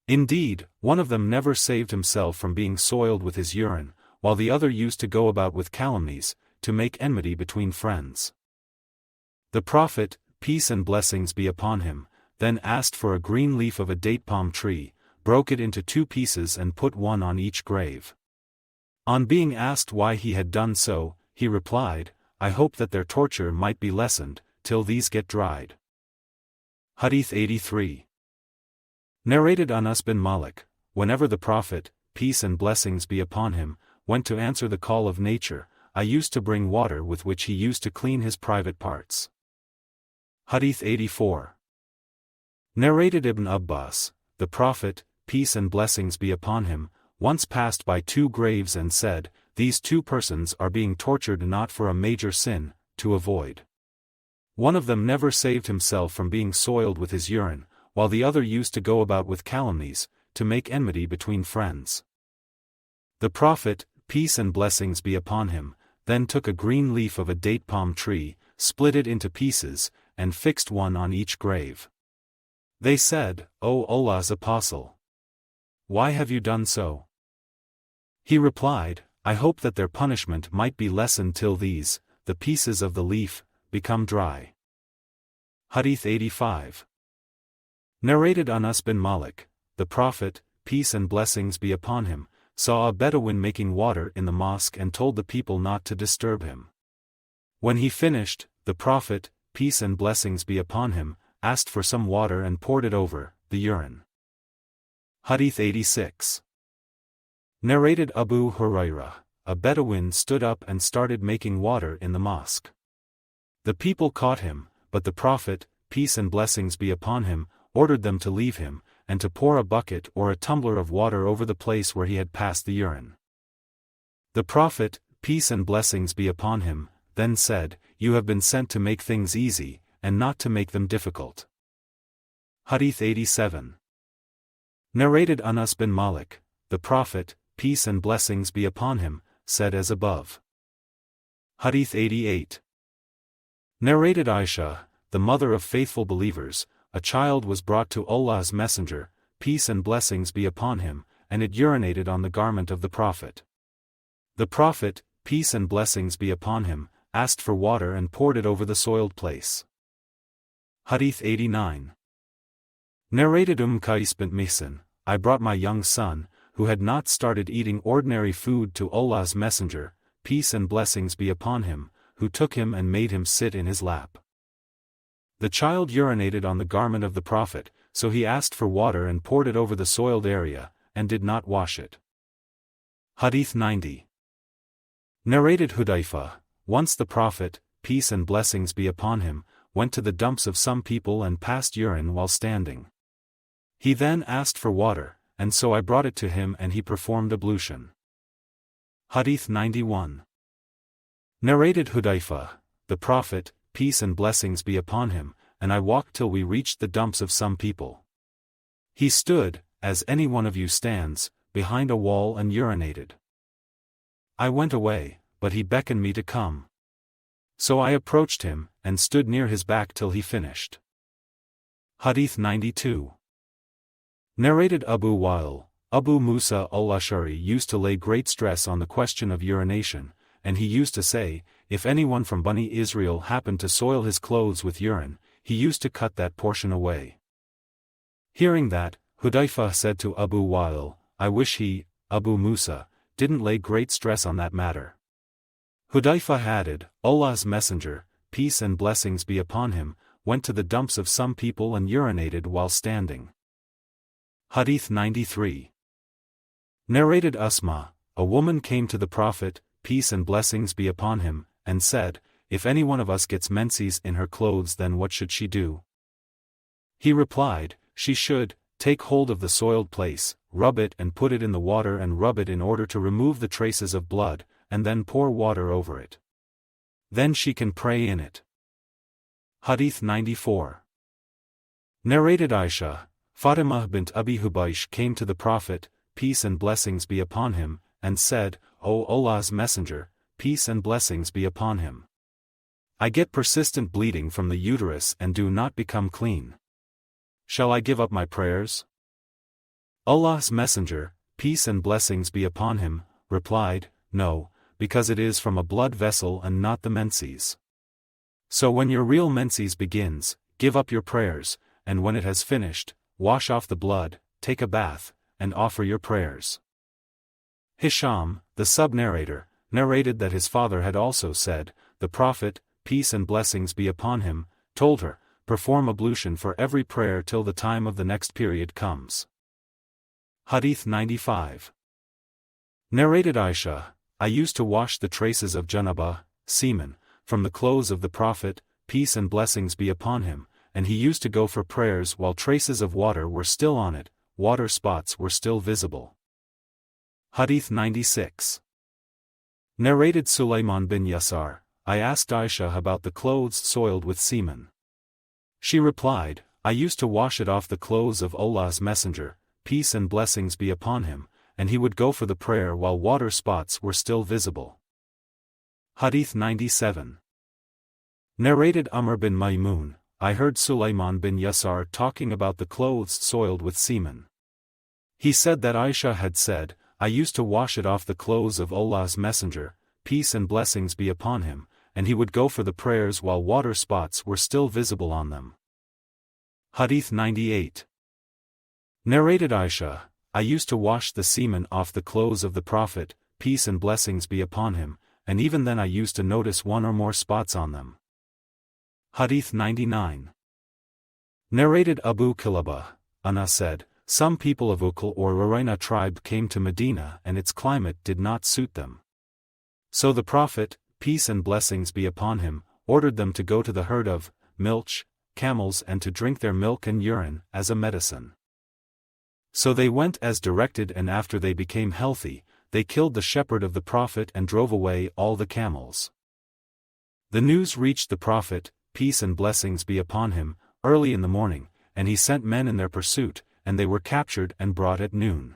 [SPEAKER 1] Indeed, one of them never saved himself from being soiled with his urine, while the other used to go about with calumnies, to make enmity between friends." The Prophet, peace and blessings be upon him, then asked for a green leaf of a date palm tree, broke it into two pieces and put one on each grave. On being asked why he had done so, he replied, "I hope that their torture might be lessened, till these get dried." Hadith 83. Narrated Anas bin Malik, whenever the Prophet, peace and blessings be upon him, went to answer the call of nature, I used to bring water with which he used to clean his private parts. Hadith 84. Narrated Ibn Abbas, the Prophet, peace and blessings be upon him, once passed by two graves and said, "These two persons are being tortured not for a major sin, to avoid." One of them never saved himself from being soiled with his urine, while the other used to go about with calumnies, to make enmity between friends. The Prophet, peace and blessings be upon him, then took a green leaf of a date palm tree, split it into pieces, and fixed one on each grave. They said, "O Allah's Apostle, why have you done so?" He replied, "I hope that their punishment might be lessened till these, the pieces of the leaf, become dry." Hadith 85. Narrated Anas bin Malik, the Prophet, peace and blessings be upon him, saw a Bedouin making water in the mosque and told the people not to disturb him. When he finished, the Prophet, peace and blessings be upon him, asked for some water and poured it over the urine. Hadith 86. Narrated Abu Hurairah, a Bedouin stood up and started making water in the mosque. The people caught him, but the Prophet, peace and blessings be upon him, ordered them to leave him, and to pour a bucket or a tumbler of water over the place where he had passed the urine. The Prophet, peace and blessings be upon him, then said, "You have been sent to make things easy, and not to make them difficult." Hadith 87. Narrated Anas bin Malik, the Prophet, peace and blessings be upon him, said as above. Hadith 88. Narrated Aisha, the mother of faithful believers, a child was brought to Allah's Messenger, peace and blessings be upon him, and it urinated on the garment of the Prophet. The Prophet, peace and blessings be upon him, asked for water and poured it over the soiled place. Hadith 89. Narrated Qais bint Mihsan, I brought my young son, who had not started eating ordinary food to Allah's Messenger, peace and blessings be upon him, who took him and made him sit in his lap. The child urinated on the garment of the Prophet, so he asked for water and poured it over the soiled area, and did not wash it. Hadith 90. Narrated Hudayfa, once the Prophet, peace and blessings be upon him, went to the dumps of some people and passed urine while standing. He then asked for water, and so I brought it to him and he performed ablution. Hadith 91. Narrated Hudayfa, the Prophet, peace and blessings be upon him, and I walked till we reached the dumps of some people. He stood, as any one of you stands, behind a wall and urinated. I went away, but he beckoned me to come. So I approached him, and stood near his back till he finished. Hadith 92. Narrated Abu Wa'il, Abu Musa al-Ash'ari used to lay great stress on the question of urination, and he used to say, if anyone from Bani Israel happened to soil his clothes with urine, he used to cut that portion away. Hearing that, Hudayfa said to Abu Wa'il, I wish he, Abu Musa, didn't lay great stress on that matter. Hudayfa added, Allah's Messenger, peace and blessings be upon him, went to the dumps of some people and urinated while standing. Hadith 93. Narrated Asma, a woman came to the Prophet, peace and blessings be upon him, and said, if any one of us gets menses in her clothes then what should she do? He replied, she should, take hold of the soiled place, rub it and put it in the water and rub it in order to remove the traces of blood, and then pour water over it. Then she can pray in it. Hadith 94. Narrated Aisha, Fatima bint Abi Hubaysh came to the Prophet, peace and blessings be upon him, and said, O Allah's Messenger, peace and blessings be upon him. I get persistent bleeding from the uterus and do not become clean. Shall I give up my prayers? Allah's Messenger, peace and blessings be upon him, replied, no, because it is from a blood vessel and not the menses. So when your real menses begins, give up your prayers, and when it has finished, wash off the blood, take a bath, and offer your prayers. Hisham, the sub-narrator, narrated that his father had also said, the Prophet, peace and blessings be upon him, told her, perform ablution for every prayer till the time of the next period comes. Hadith 95. Narrated Aisha, I used to wash the traces of janabah, semen, from the clothes of the Prophet, peace and blessings be upon him, and he used to go for prayers while traces of water were still on it, water spots were still visible. Hadith 96. Narrated Sulaiman bin Yasar, I asked Aisha about the clothes soiled with semen. She replied, I used to wash it off the clothes of Allah's Messenger, peace and blessings be upon him, and he would go for the prayer while water spots were still visible. Hadith 97. Narrated Umar bin Maymun, I heard Sulaiman bin Yasar talking about the clothes soiled with semen. He said that Aisha had said, I used to wash it off the clothes of Allah's Messenger, peace and blessings be upon him, and he would go for the prayers while water spots were still visible on them. Hadith 98. Narrated Aisha, I used to wash the semen off the clothes of the Prophet, peace and blessings be upon him, and even then I used to notice one or more spots on them. Hadith 99. Narrated Abu Kilabah, Anaza said, some people of Ukul or Urina tribe came to Medina and its climate did not suit them. So the Prophet, peace and blessings be upon him, ordered them to go to the herd of milch, camels and to drink their milk and urine as a medicine. So they went as directed, and after they became healthy, they killed the shepherd of the Prophet and drove away all the camels. The news reached the Prophet, peace and blessings be upon him, early in the morning, and he sent men in their pursuit, and they were captured and brought at noon.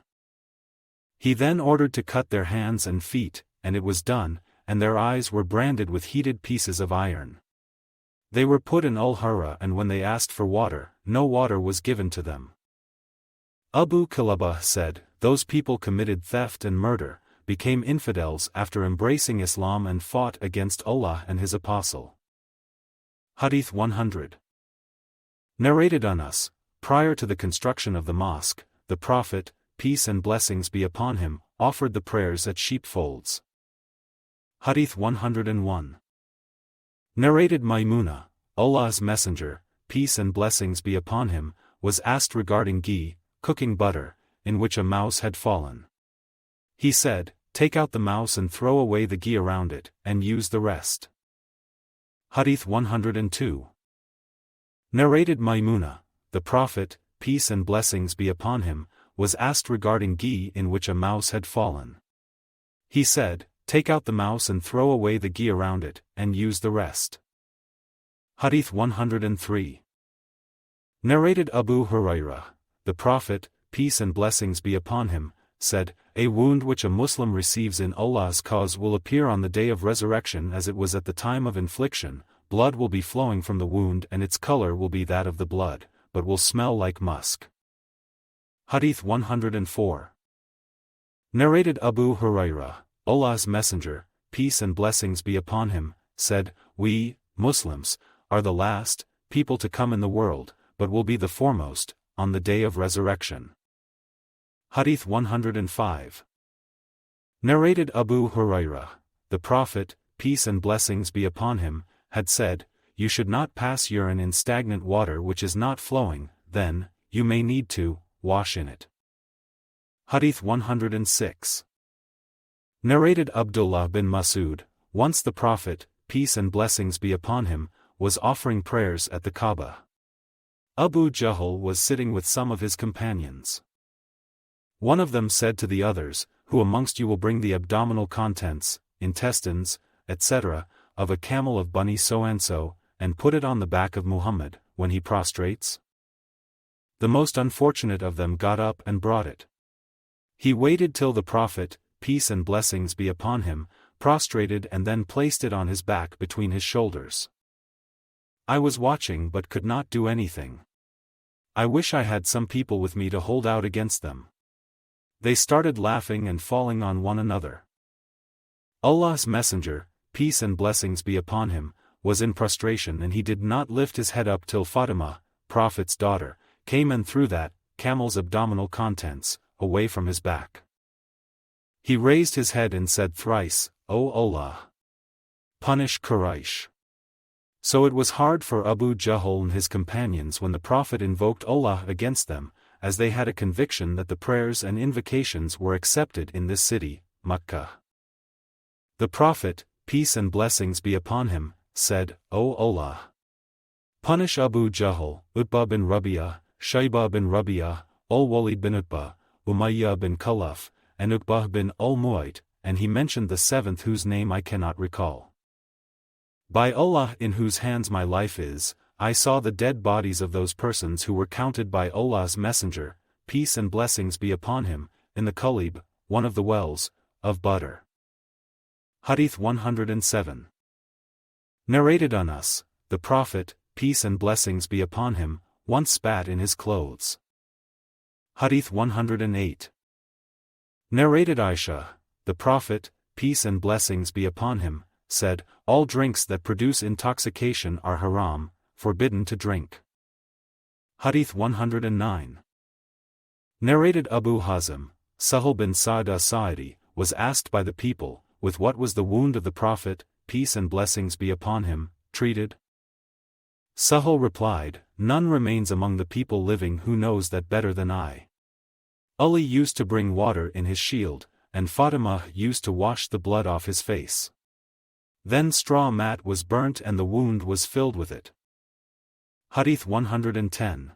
[SPEAKER 1] He then ordered to cut their hands and feet, and it was done, and their eyes were branded with heated pieces of iron. They were put in Al-Hurra, and when they asked for water, no water was given to them. Abu Kilabah said, those people committed theft and murder, became infidels after embracing Islam and fought against Allah and His Apostle. Hadith 100. Narrated Anas, prior to the construction of the mosque, the Prophet, peace and blessings be upon him, offered the prayers at sheepfolds. Hadith 101. Narrated Maymuna, Allah's Messenger, peace and blessings be upon him, was asked regarding ghee, cooking butter, in which a mouse had fallen. He said, take out the mouse and throw away the ghee around it, and use the rest. Hadith 102. Narrated Maymuna, the Prophet, peace and blessings be upon him, was asked regarding ghee in which a mouse had fallen. He said, take out the mouse and throw away the ghee around it, and use the rest. Hadith 103. Narrated Abu Hurairah, the Prophet, peace and blessings be upon him, said, "A wound which a Muslim receives in Allah's cause will appear on the day of resurrection as it was at the time of infliction. Blood will be flowing from the wound and its color will be that of the blood, but will smell like musk." Hadith 104. Narrated Abu Hurairah, Allah's Messenger, peace and blessings be upon him, said, "We, Muslims, are the last people to come in the world, but will be the foremost on the day of resurrection." Hadith 105. Narrated Abu Hurairah, the Prophet, peace and blessings be upon him, had said, "You should not pass urine in stagnant water which is not flowing, then, you may need to wash in it." Hadith 106. Narrated Abdullah bin Mas'ud, once the Prophet, peace and blessings be upon him, was offering prayers at the Kaaba. Abu Jahl was sitting with some of his companions. One of them said to the others, "Who amongst you will bring the abdominal contents, intestines, etc., of a camel of Bani so-and-so, and put it on the back of Muhammad, when he prostrates?" The most unfortunate of them got up and brought it. He waited till the Prophet, peace and blessings be upon him, prostrated and then placed it on his back between his shoulders. I was watching but could not do anything. I wish I had some people with me to hold out against them. They started laughing and falling on one another. Allah's Messenger, peace and blessings be upon him, was in prostration and he did not lift his head up till Fatima, Prophet's daughter, came and threw that camel's abdominal contents away from his back. He raised his head and said thrice, "O Allah! Punish Quraysh." So it was hard for Abu Jahl and his companions when the Prophet invoked Allah against them, as they had a conviction that the prayers and invocations were accepted in this city, Makkah. The Prophet, peace and blessings be upon him, said, "O Allah! Punish Abu Jahl, Utbah bin Rabi'ah, Shaybah bin Rabi'ah, Al-Walid bin Utbah, Umayyah bin Khalaf, and Uqbah bin al-Mu'ayt," and he mentioned the seventh whose name I cannot recall. "By Allah in whose hands my life is, I saw the dead bodies of those persons who were counted by Allah's Messenger, peace and blessings be upon him, in the Qalib, one of the wells, of butter." Hadith 107. Narrated Anas, the Prophet, peace and blessings be upon him, once spat in his clothes. Hadith 108. Narrated Aisha, the Prophet, peace and blessings be upon him, said, "All drinks that produce intoxication are haram, forbidden to drink." Hadith 109. Narrated Abu Hazim, Sahal bin Sa'd as-Sa'idi, was asked by the people, with what was the wound of the Prophet, peace and blessings be upon him, treated? Sahal replied, "None remains among the people living who knows that better than I. Ali used to bring water in his shield, and Fatima used to wash the blood off his face. Then straw mat was burnt and the wound was filled with it." Hadith 110.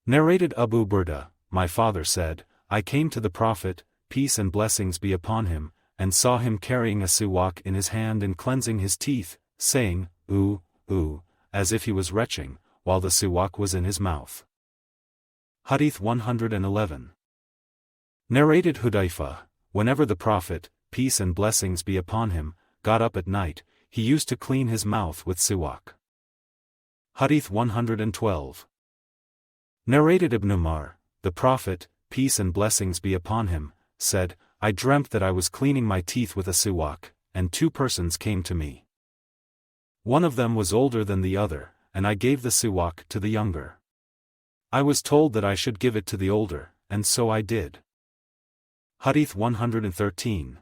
[SPEAKER 1] Narrated Abu Burda, my father said, "I came to the Prophet, peace and blessings be upon him, and saw him carrying a siwak in his hand and cleansing his teeth, saying, 'Ooh, ooh,' as if he was retching, while the siwak was in his mouth." Hadith 111. Narrated Hudayfa, whenever the Prophet, peace and blessings be upon him, got up at night, he used to clean his mouth with siwak. Hadith 112. Narrated Ibn Umar, the Prophet, peace and blessings be upon him, said, "I dreamt that I was cleaning my teeth with a siwak, and two persons came to me. One of them was older than the other, and I gave the siwak to the younger. I was told that I should give it to the older, and so I did." Hadith 113.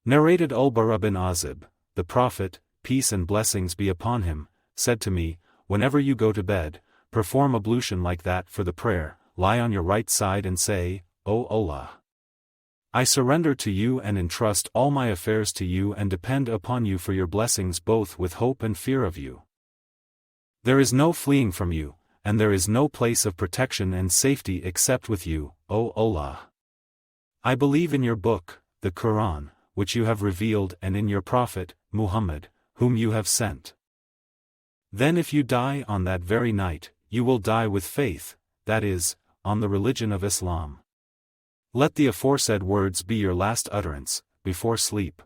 [SPEAKER 1] Narrated Al-Bara bin Azib, the Prophet, peace and blessings be upon him, said to me, "Whenever you go to bed, perform ablution like that for the prayer, lie on your right side and say, 'O Allah! I surrender to you and entrust all my affairs to you and depend upon you for your blessings both with hope and fear of you. There is no fleeing from you, and there is no place of protection and safety except with you, O Allah. I believe in your book, the Quran, which you have revealed, and in your Prophet, Muhammad, whom you have sent. Then if you die on that very night, you will die with faith, that is, on the religion of Islam. Let the aforesaid words be your last utterance, before sleep.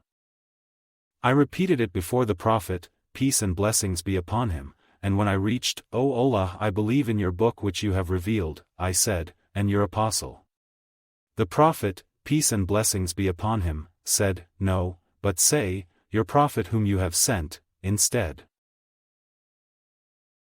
[SPEAKER 1] I repeated it before the Prophet, peace and blessings be upon him, and when I reached, O Allah, I believe in your book which you have revealed, I said, and your apostle. The Prophet, peace and blessings be upon him, said, No, but say, your Prophet whom you have sent, instead.